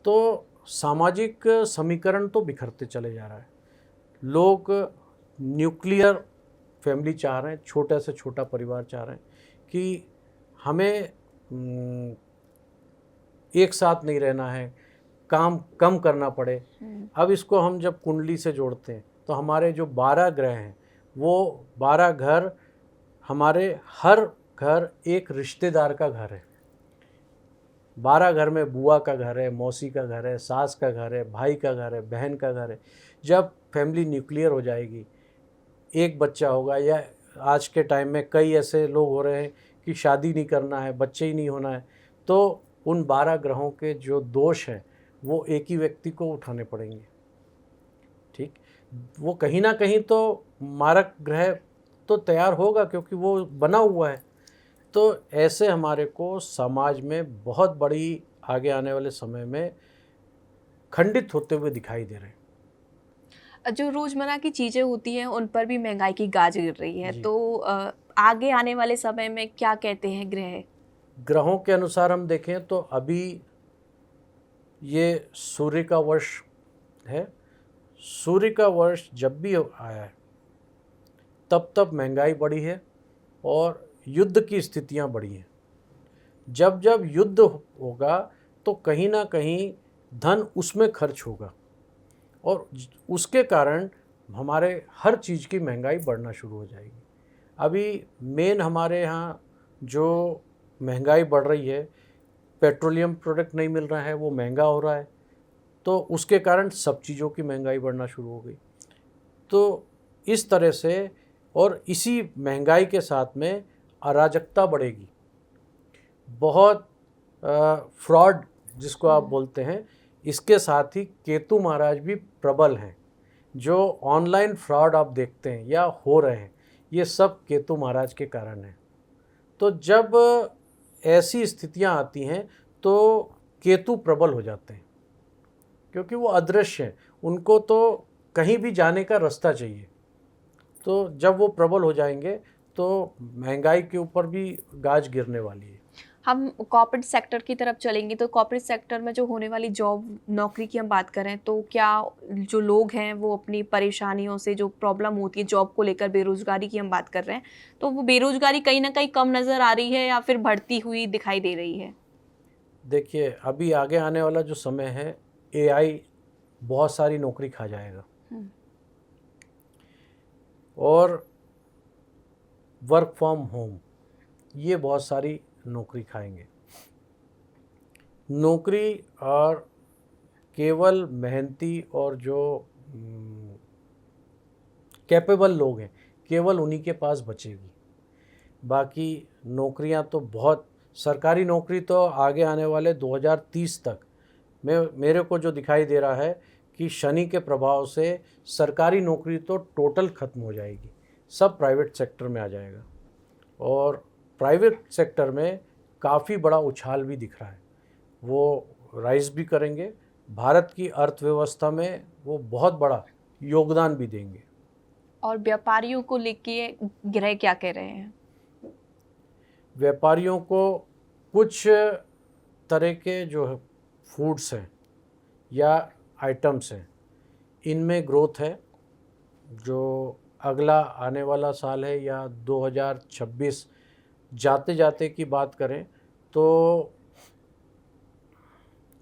तो सामाजिक समीकरण तो बिखरते चले जा रहा है। लोग न्यूक्लियर फैमिली चाह रहे हैं, छोटे से छोटा परिवार चाह रहे हैं कि हमें एक साथ नहीं रहना है, काम कम करना पड़े। अब इसको हम जब कुंडली से जोड़ते हैं तो हमारे जो 12 ग्रह हैं वो 12 घर, हमारे हर घर एक रिश्तेदार का घर है। 12 घर में बुआ का घर है, मौसी का घर है, सास का घर है, भाई का घर है, बहन का घर है। जब फैमिली न्यूक्लियर हो जाएगी, एक बच्चा होगा, या आज के टाइम में कई ऐसे लोग हो रहे हैं कि शादी नहीं करना है, बच्चे ही नहीं होना है, तो उन 12 ग्रहों के जो दोष हैं वो एक ही व्यक्ति को उठाने पड़ेंगे। ठीक, वो कहीं ना कहीं तो मारक ग्रह तो तैयार होगा क्योंकि वो बना हुआ है। तो ऐसे हमारे को समाज में बहुत बड़ी आगे आने वाले समय में खंडित होते हुए दिखाई दे रहे हैं। जो रोजमर्रा की चीजें होती हैं उन पर भी महंगाई की गाज गिर रही है, जी। तो आगे आने वाले समय में क्या कहते हैं ग्रह? ग्रहों के अनुसार हम देखें तो अभी ये सूर्य का वर्ष है। सूर्य का वर्ष जब भी आया है तब तब महंगाई बढ़ी है और युद्ध की स्थितियां बढ़ी हैं। जब जब युद्ध होगा तो कहीं ना कहीं धन उसमें खर्च होगा और उसके कारण हमारे हर चीज़ की महंगाई बढ़ना शुरू हो जाएगी। अभी मेन हमारे यहाँ जो महंगाई बढ़ रही है, पेट्रोलियम प्रोडक्ट नहीं मिल रहा है, वो महंगा हो रहा है, तो उसके कारण सब चीज़ों की महंगाई बढ़ना शुरू हो गई। तो इस तरह से और इसी महंगाई के साथ में अराजकता बढ़ेगी। बहुत फ्रॉड जिसको आप बोलते हैं, इसके साथ ही केतु महाराज भी प्रबल हैं। जो ऑनलाइन फ्रॉड आप देखते हैं या हो रहे हैं, ये सब केतु महाराज के कारण है। तो जब ऐसी स्थितियां आती हैं तो केतु प्रबल हो जाते हैं, क्योंकि वो अदृश्य हैं, उनको तो कहीं भी जाने का रास्ता चाहिए। तो जब वो प्रबल हो जाएंगे तो महंगाई के ऊपर भी गाज गिरने वाली है। हम कॉर्पोरेट सेक्टर की तरफ चलेंगे, तो कॉर्पोरेट सेक्टर में जो होने वाली जॉब नौकरी की हम बात करें, तो क्या जो लोग हैं वो अपनी परेशानियों से, जो प्रॉब्लम होती है जॉब को लेकर, बेरोजगारी की हम बात कर रहे हैं, तो वो बेरोजगारी कहीं ना कहीं कम नज़र आ रही है या फिर बढ़ती हुई दिखाई दे रही है? देखिए, अभी आगे आने वाला जो समय है, एआई बहुत सारी नौकरी खा जाएगा और वर्क फ्रॉम होम ये बहुत सारी नौकरी खाएंगे। नौकरी और केवल मेहनती और जो कैपेबल लोग हैं, केवल उन्हीं के पास बचेगी। बाकी नौकरियां तो बहुत, सरकारी नौकरी तो आगे आने वाले 2030 तक मेरे को जो दिखाई दे रहा है कि शनि के प्रभाव से सरकारी नौकरी तो टोटल ख़त्म हो जाएगी, सब प्राइवेट सेक्टर में आ जाएगा। और प्राइवेट सेक्टर में काफ़ी बड़ा उछाल भी दिख रहा है, वो राइज भी करेंगे, भारत की अर्थव्यवस्था में वो बहुत बड़ा योगदान भी देंगे। और व्यापारियों को लेके ग्रह क्या कह रहे हैं? व्यापारियों को कुछ तरह के जो फूड्स हैं या आइटम्स हैं, इनमें ग्रोथ है। जो अगला आने वाला साल है या 2026 जाते जाते की बात करें तो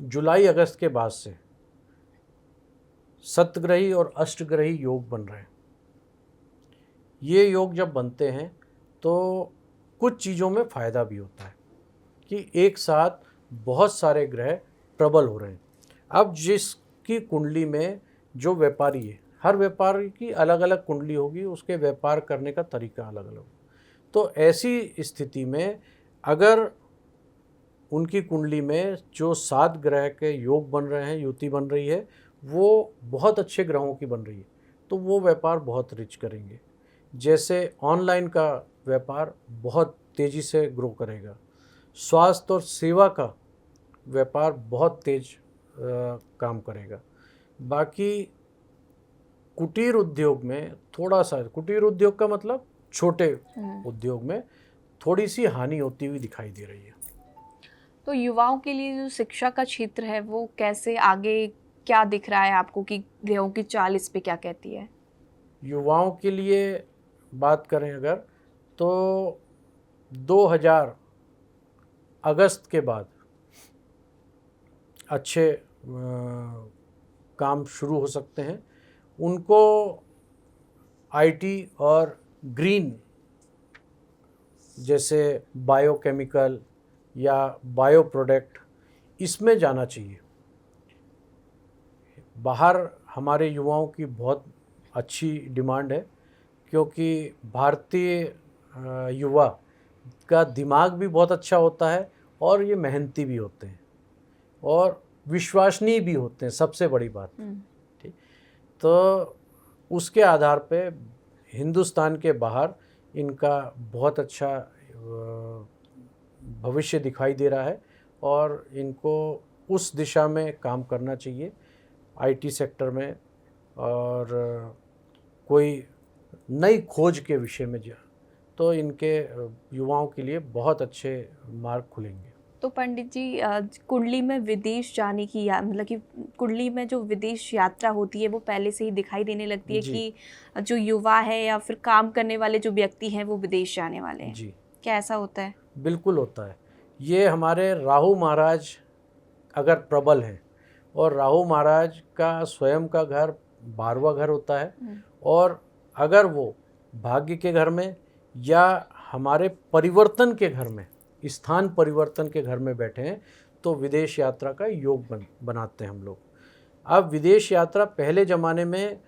जुलाई अगस्त के बाद से सप्तग्रही और अष्टग्रही योग बन रहे हैं। ये योग जब बनते हैं तो कुछ चीज़ों में फ़ायदा भी होता है कि एक साथ बहुत सारे ग्रह प्रबल हो रहे हैं। अब जिसकी कुंडली में जो व्यापारी है, हर व्यापारी की अलग अलग कुंडली होगी, उसके व्यापार करने का तरीका अलग अलग होगा। तो ऐसी स्थिति में अगर उनकी कुंडली में जो 7 ग्रह के योग बन रहे हैं, युति बन रही है, वो बहुत अच्छे ग्रहों की बन रही है, तो वो व्यापार बहुत रिच करेंगे। जैसे ऑनलाइन का व्यापार बहुत तेज़ी से ग्रो करेगा, स्वास्थ्य और सेवा का व्यापार बहुत तेज काम करेगा। बाकी कुटीर उद्योग में थोड़ा सा, कुटीर उद्योग का मतलब छोटे उद्योग में थोड़ी सी हानि होती हुई दिखाई दे रही है। तो युवाओं के लिए जो शिक्षा का क्षेत्र है वो कैसे आगे, क्या दिख रहा है आपको कि ग्रहों की चाल इस पे क्या कहती है? युवाओं के लिए बात करें अगर, तो 2000 अगस्त के बाद अच्छे काम शुरू हो सकते हैं। उनको आईटी और ग्रीन जैसे बायोकेमिकल या बायो प्रोडक्ट, इसमें जाना चाहिए। बाहर हमारे युवाओं की बहुत अच्छी डिमांड है, क्योंकि भारतीय युवा का दिमाग भी बहुत अच्छा होता है और ये मेहनती भी होते हैं और विश्वसनीय भी होते हैं, सबसे बड़ी बात। ठीक, तो उसके आधार पे हिंदुस्तान के बाहर इनका बहुत अच्छा भविष्य दिखाई दे रहा है और इनको उस दिशा में काम करना चाहिए। आईटी सेक्टर में और कोई नई खोज के विषय में जा, तो इनके युवाओं के लिए बहुत अच्छे मार्ग खुलेंगे। तो पंडित जी कुंडली में विदेश जाने की या मतलब कि कुंडली में जो विदेश यात्रा होती है वो पहले से ही दिखाई देने लगती है जी। कि जो युवा है या फिर काम करने वाले जो व्यक्ति हैं वो विदेश जाने वाले हैं। जी, क्या ऐसा होता है? बिल्कुल होता है। ये हमारे राहु महाराज अगर प्रबल हैं, और राहु महाराज का स्वयं का घर 12वां घर होता है, और अगर वो भाग्य के घर में या हमारे परिवर्तन के घर में, स्थान परिवर्तन के घर में बैठे हैं, तो विदेश यात्रा का योग बनाते हैं हम लोग। अब विदेश यात्रा पहले ज़माने में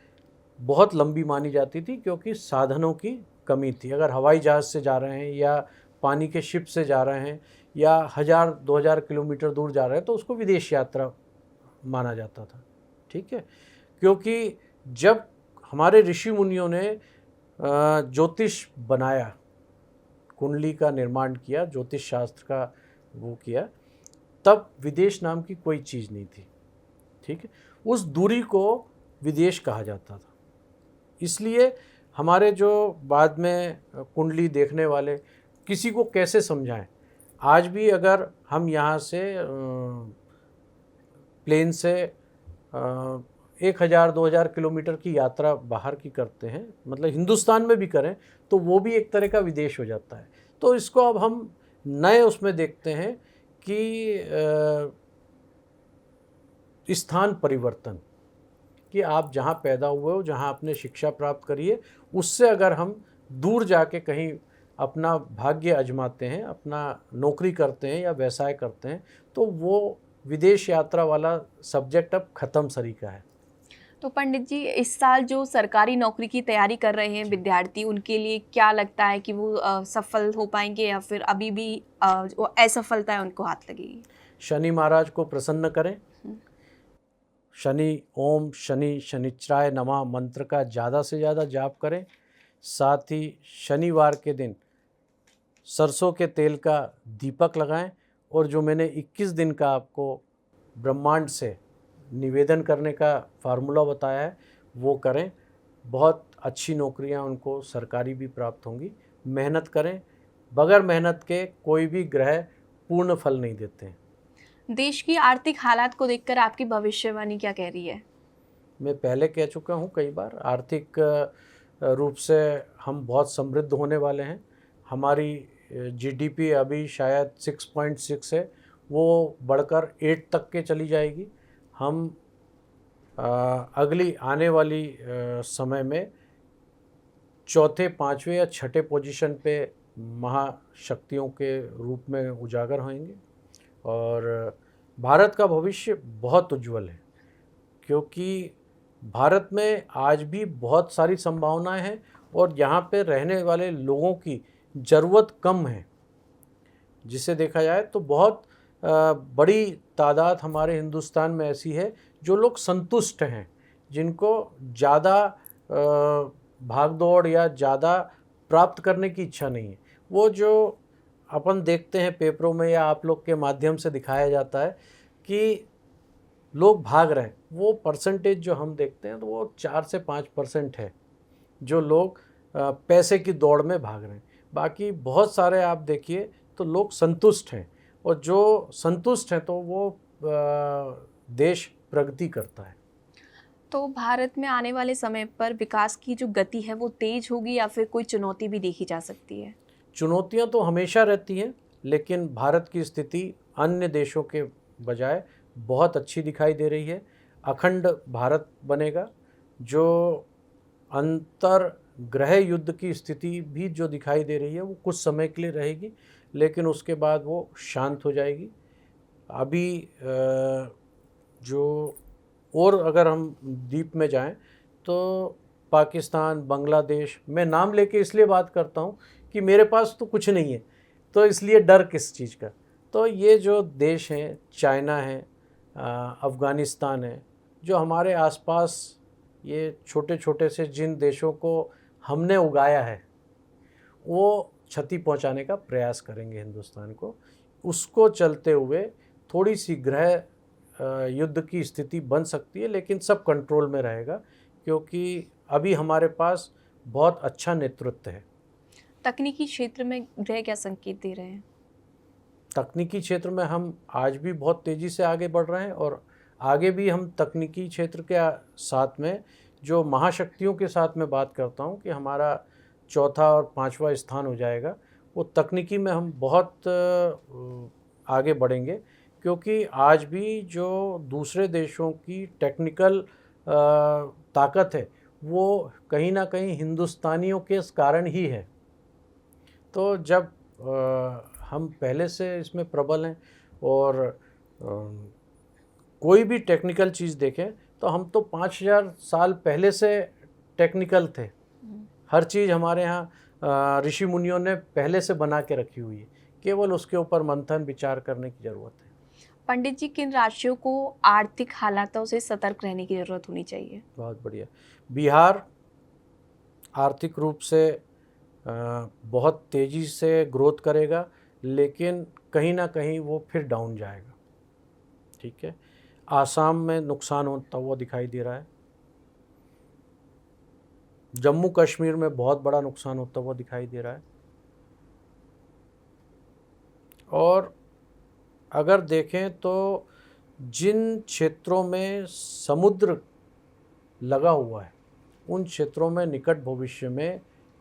बहुत लंबी मानी जाती थी, क्योंकि साधनों की कमी थी। अगर हवाई जहाज़ से जा रहे हैं या पानी के शिप से जा रहे हैं या 1000-2000 किलोमीटर दूर जा रहे हैं, तो उसको विदेश यात्रा माना जाता था। ठीक है, क्योंकि जब हमारे ऋषि मुनियों ने ज्योतिष बनाया, कुंडली का निर्माण किया, ज्योतिष शास्त्र का वो किया, तब विदेश नाम की कोई चीज़ नहीं थी। ठीक है, उस दूरी को विदेश कहा जाता था। इसलिए हमारे जो बाद में कुंडली देखने वाले, किसी को कैसे समझाएं, आज भी अगर हम यहाँ से प्लेन से 1000-2000 किलोमीटर की यात्रा बाहर की करते हैं, मतलब हिंदुस्तान में भी करें, तो वो भी एक तरह का विदेश हो जाता है। तो इसको अब हम नए उसमें देखते हैं कि स्थान परिवर्तन, कि आप जहाँ पैदा हुए हो, जहाँ आपने शिक्षा प्राप्त करी है, उससे अगर हम दूर जाके कहीं अपना भाग्य आजमाते हैं, अपना नौकरी करते हैं या व्यवसाय करते हैं, तो वो विदेश यात्रा वाला सब्जेक्ट अब ख़त्म सरीका है। तो पंडित जी इस साल जो सरकारी नौकरी की तैयारी कर रहे हैं विद्यार्थी, उनके लिए क्या लगता है कि वो सफल हो पाएंगे या फिर अभी भी वो असफलता है उनको हाथ लगेगी? शनि महाराज को प्रसन्न करें। शनि ओम शनि शनिचराय नमः मंत्र का ज़्यादा से ज़्यादा जाप करें। साथ ही शनिवार के दिन सरसों के तेल का दीपक लगाएं, और जो मैंने 21 दिन का आपको ब्रह्मांड से निवेदन करने का फार्मूला बताया है, वो करें। बहुत अच्छी नौकरियां उनको सरकारी भी प्राप्त होंगी। मेहनत करें, बगैर मेहनत के कोई भी ग्रह पूर्ण फल नहीं देते हैं। देश की आर्थिक हालात को देखकर आपकी भविष्यवाणी क्या कह रही है? मैं पहले कह चुका हूँ कई बार, आर्थिक रूप से हम बहुत समृद्ध होने वाले हैं। हमारी जीडीपी अभी शायद 6.6 है, वो बढ़कर 8 तक के चली जाएगी। हम अगली आने वाली समय में चौथे, पाँचवें या छठे पोजीशन पे महाशक्तियों के रूप में उजागर होंगे, और भारत का भविष्य बहुत उज्जवल है, क्योंकि भारत में आज भी बहुत सारी संभावनाएं हैं, और यहाँ पे रहने वाले लोगों की ज़रूरत कम है। जिसे देखा जाए तो बहुत बड़ी तादाद हमारे हिंदुस्तान में ऐसी है जो लोग संतुष्ट हैं, जिनको ज़्यादा भाग दौड़ या ज़्यादा प्राप्त करने की इच्छा नहीं है। वो जो अपन देखते हैं पेपरों में या आप लोग के माध्यम से दिखाया जाता है कि लोग भाग रहे हैं, वो परसेंटेज जो हम देखते हैं तो वो 4 से 5% है जो लोग पैसे की दौड़ में भाग रहे हैं। बाकी बहुत सारे आप देखिए तो लोग संतुष्ट हैं, और जो संतुष्ट हैं तो वो देश प्रगति करता है। तो भारत में आने वाले समय पर विकास की जो गति है वो तेज होगी या फिर कोई चुनौती भी देखी जा सकती है? चुनौतियां तो हमेशा रहती हैं, लेकिन भारत की स्थिति अन्य देशों के बजाय बहुत अच्छी दिखाई दे रही है। अखंड भारत बनेगा। जो अंतर ग्रह युद्ध की स्थिति भी जो दिखाई दे रही है वो कुछ समय के लिए रहेगी, लेकिन उसके बाद वो शांत हो जाएगी। अभी जो और अगर हम डीप में जाएं तो पाकिस्तान, बांग्लादेश, मैं नाम लेके इसलिए बात करता हूं कि मेरे पास तो कुछ नहीं है, तो इसलिए डर किस चीज़ का। तो ये जो देश हैं, चाइना है, अफ़गानिस्तान है, जो हमारे आसपास ये छोटे छोटे से जिन देशों को हमने उगाया है, वो क्षति पहुंचाने का प्रयास करेंगे हिंदुस्तान को। उसको चलते हुए थोड़ी सी ग्रह युद्ध की स्थिति बन सकती है, लेकिन सब कंट्रोल में रहेगा क्योंकि अभी हमारे पास बहुत अच्छा नेतृत्व है। तकनीकी क्षेत्र में ग्रह क्या संकेत दे रहे हैं? तकनीकी क्षेत्र में हम आज भी बहुत तेज़ी से आगे बढ़ रहे हैं और आगे भी हम तकनीकी क्षेत्र के साथ में जो महाशक्तियों के साथ में बात करता हूँ कि हमारा चौथा और पांचवा स्थान हो जाएगा, वो तकनीकी में हम बहुत आगे बढ़ेंगे क्योंकि आज भी जो दूसरे देशों की टेक्निकल ताकत है वो कहीं ना कहीं हिंदुस्तानियों के इस कारण ही है। तो जब हम पहले से इसमें प्रबल हैं और कोई भी टेक्निकल चीज़ देखें तो हम तो 5000 साल पहले से टेक्निकल थे। हर चीज़ हमारे यहाँ ऋषि मुनियों ने पहले से बना के रखी हुई है, केवल उसके ऊपर मंथन विचार करने की ज़रूरत है। पंडित जी, किन राशियों को आर्थिक हालातों से सतर्क रहने की ज़रूरत होनी चाहिए? बहुत बढ़िया। बिहार आर्थिक रूप से बहुत तेज़ी से ग्रोथ करेगा, लेकिन कहीं ना कहीं वो फिर डाउन जाएगा। ठीक है। आसाम में नुकसान होता हुआ दिखाई दे रहा है। जम्मू कश्मीर में बहुत बड़ा नुकसान होता हुआ दिखाई दे रहा है। और अगर देखें तो जिन क्षेत्रों में समुद्र लगा हुआ है उन क्षेत्रों में निकट भविष्य में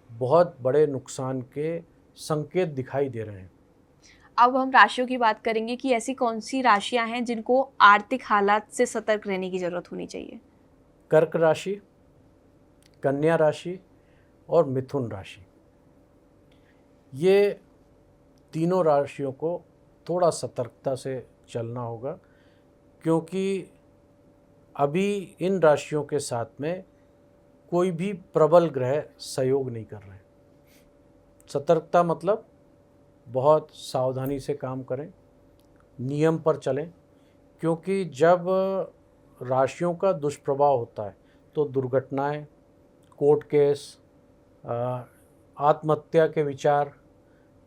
बहुत बड़े नुकसान के संकेत दिखाई दे रहे हैं। अब हम राशियों की बात करेंगे कि ऐसी कौन सी राशियां हैं जिनको आर्थिक हालात से सतर्क रहने की ज़रूरत होनी चाहिए? कर्क राशि, कन्या राशि और मिथुन राशि, ये तीनों राशियों को थोड़ा सतर्कता से चलना होगा क्योंकि अभी इन राशियों के साथ में कोई भी प्रबल ग्रह सहयोग नहीं कर रहे। सतर्कता मतलब बहुत सावधानी से काम करें, नियम पर चलें, क्योंकि जब राशियों का दुष्प्रभाव होता है तो दुर्घटनाएं, कोर्ट केस, आत्महत्या के विचार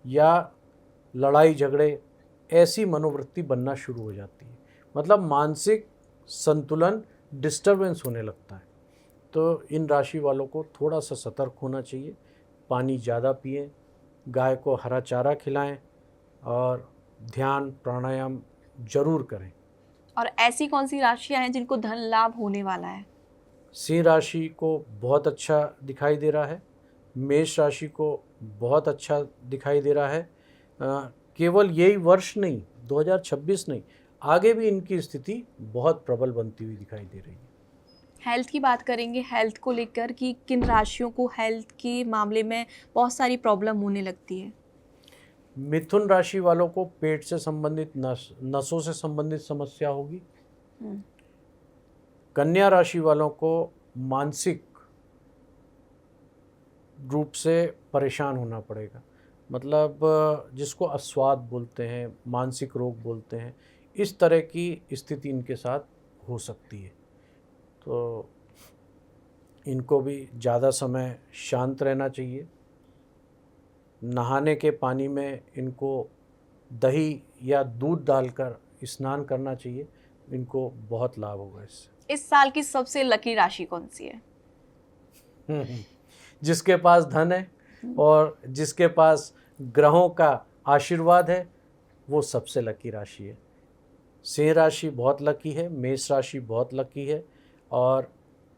या लड़ाई झगड़े, ऐसी मनोवृत्ति बनना शुरू हो जाती है। मतलब मानसिक संतुलन डिस्टर्बेंस होने लगता है। तो इन राशि वालों को थोड़ा सा सतर्क होना चाहिए। पानी ज़्यादा पिएं, गाय को हरा चारा खिलाएं और ध्यान प्राणायाम जरूर करें। और ऐसी कौन सी राशियां हैं जिनको धन लाभ होने वाला है? सिंह राशि को बहुत अच्छा दिखाई दे रहा है। मेष राशि को बहुत अच्छा दिखाई दे रहा है। केवल यही वर्ष नहीं, 2026 नहीं, आगे भी इनकी स्थिति बहुत प्रबल बनती हुई दिखाई दे रही है। हेल्थ की बात करेंगे, हेल्थ को लेकर कि किन राशियों को हेल्थ के मामले में बहुत सारी प्रॉब्लम होने लगती है? मिथुन राशि वालों को पेट से संबंधित नसों से संबंधित समस्या होगी। कन्या राशि वालों को मानसिक रूप से परेशान होना पड़ेगा। मतलब जिसको अस्वाद बोलते हैं, मानसिक रोग बोलते हैं, इस तरह की स्थिति इनके साथ हो सकती है। तो इनको भी ज़्यादा समय शांत रहना चाहिए। नहाने के पानी में इनको दही या दूध डालकर स्नान करना चाहिए, इनको बहुत लाभ होगा इससे। इस साल की सबसे लकी राशि कौन सी है? जिसके पास धन है और जिसके पास ग्रहों का आशीर्वाद है वो सबसे लकी राशि है। सिंह राशि बहुत लकी है, मेष राशि बहुत लकी है और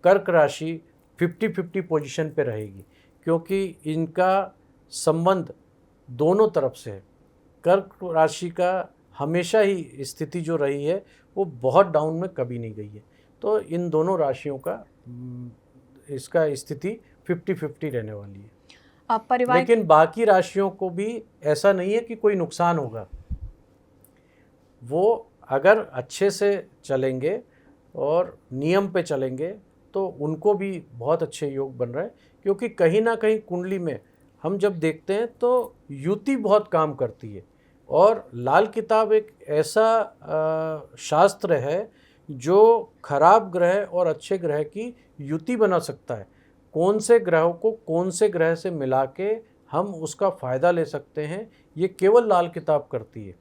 कर्क राशि 50-50 पोजीशन पे रहेगी क्योंकि इनका संबंध दोनों तरफ से है। कर्क राशि का हमेशा ही स्थिति जो रही है वो बहुत डाउन में कभी नहीं गई है। तो इन दोनों राशियों का इसका स्थिति 50-50 रहने वाली है। परिवार, लेकिन बाकी राशियों को भी ऐसा नहीं है कि कोई नुकसान होगा। वो अगर अच्छे से चलेंगे और नियम पे चलेंगे तो उनको भी बहुत अच्छे योग बन रहे हैं क्योंकि कहीं ना कहीं कुंडली में हम जब देखते हैं तो युति बहुत काम करती है। और लाल किताब एक ऐसा शास्त्र है जो खराब ग्रह और अच्छे ग्रह की युति बना सकता है। कौन से ग्रहों को कौन से ग्रह से मिला के हम उसका फ़ायदा ले सकते हैं, ये केवल लाल किताब करती है।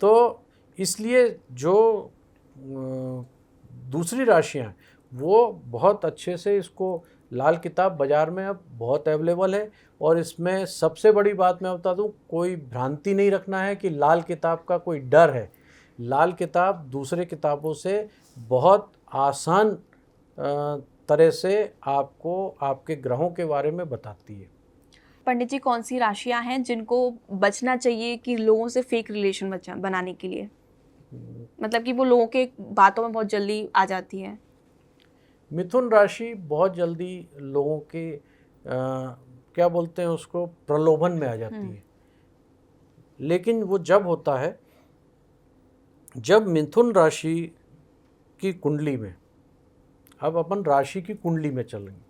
तो इसलिए जो दूसरी राशियां हैं वो बहुत अच्छे से इसको, लाल किताब बाज़ार में अब बहुत अवेलेबल है। और इसमें सबसे बड़ी बात मैं बता दूं, कोई भ्रांति नहीं रखना है कि लाल किताब का कोई डर है। लाल किताब दूसरे किताबों से बहुत आसान तरह से आपको आपके ग्रहों के बारे में बताती है। पंडित जी, कौन सी राशियां हैं जिनको बचना चाहिए कि लोगों से फेक रिलेशन बनाने के लिए, मतलब कि वो लोगों के बातों में बहुत जल्दी आ जाती है? मिथुन राशि बहुत जल्दी लोगों के क्या बोलते हैं उसको, प्रलोभन में आ जाती है। लेकिन वो जब होता है जब मिथुन राशि की कुंडली में, अब अपन राशि की कुंडली में चलेंगे।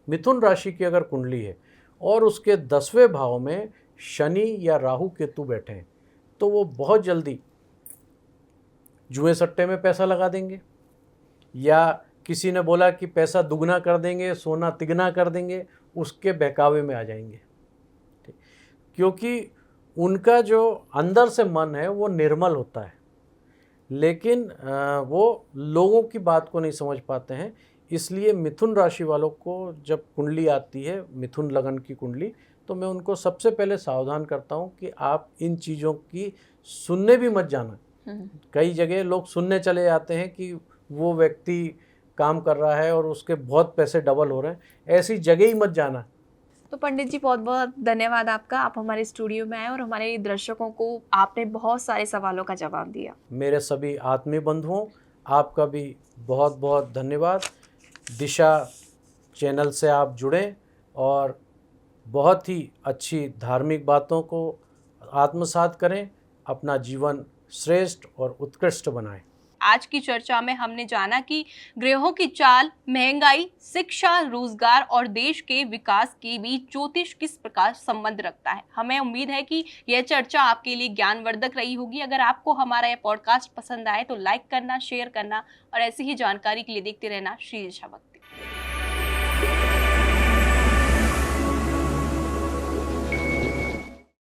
मिथुन राशि की अगर कुंडली है और उसके 10वें भाव में शनि या राहु केतु बैठे हैं तो वो बहुत जल्दी जुए सट्टे में पैसा लगा देंगे, या किसी ने बोला कि पैसा दुगना कर देंगे, सोना तिगना कर देंगे, उसके बहकावे में आ जाएंगे। ठीक, क्योंकि उनका जो अंदर से मन है वो निर्मल होता है, लेकिन वो लोगों की बात को नहीं समझ पाते हैं। इसलिए मिथुन राशि वालों को जब कुंडली आती है, मिथुन लगन की कुंडली, तो मैं उनको सबसे पहले सावधान करता हूं कि आप इन चीज़ों की सुनने भी मत जाना। कई जगह लोग सुनने चले जाते हैं कि वो व्यक्ति काम कर रहा है और उसके बहुत पैसे डबल हो रहे हैं, ऐसी जगह ही मत जाना। तो पंडित जी, बहुत बहुत धन्यवाद आपका, आप हमारे स्टूडियो में आए और हमारे दर्शकों को आपने बहुत सारे सवालों का जवाब दिया। मेरे सभी आत्मीय बंधुओं, आपका भी बहुत बहुत धन्यवाद। दिशा चैनल से आप जुड़ें और बहुत ही अच्छी धार्मिक बातों को आत्मसात करें, अपना जीवन श्रेष्ठ और उत्कृष्ट बनाएं। आज की चर्चा में हमने जाना कि ग्रहों की चाल, महंगाई, शिक्षा, रोजगार और देश के विकास के बीच ज्योतिष किस प्रकार संबंध रखता है। हमें उम्मीद है कि यह चर्चा आपके लिए ज्ञानवर्धक रही होगी। अगर आपको हमारा यह पॉडकास्ट पसंद आए तो लाइक करना, शेयर करना और ऐसी ही जानकारी के लिए देखते रहना श्री दिशा भक्ति।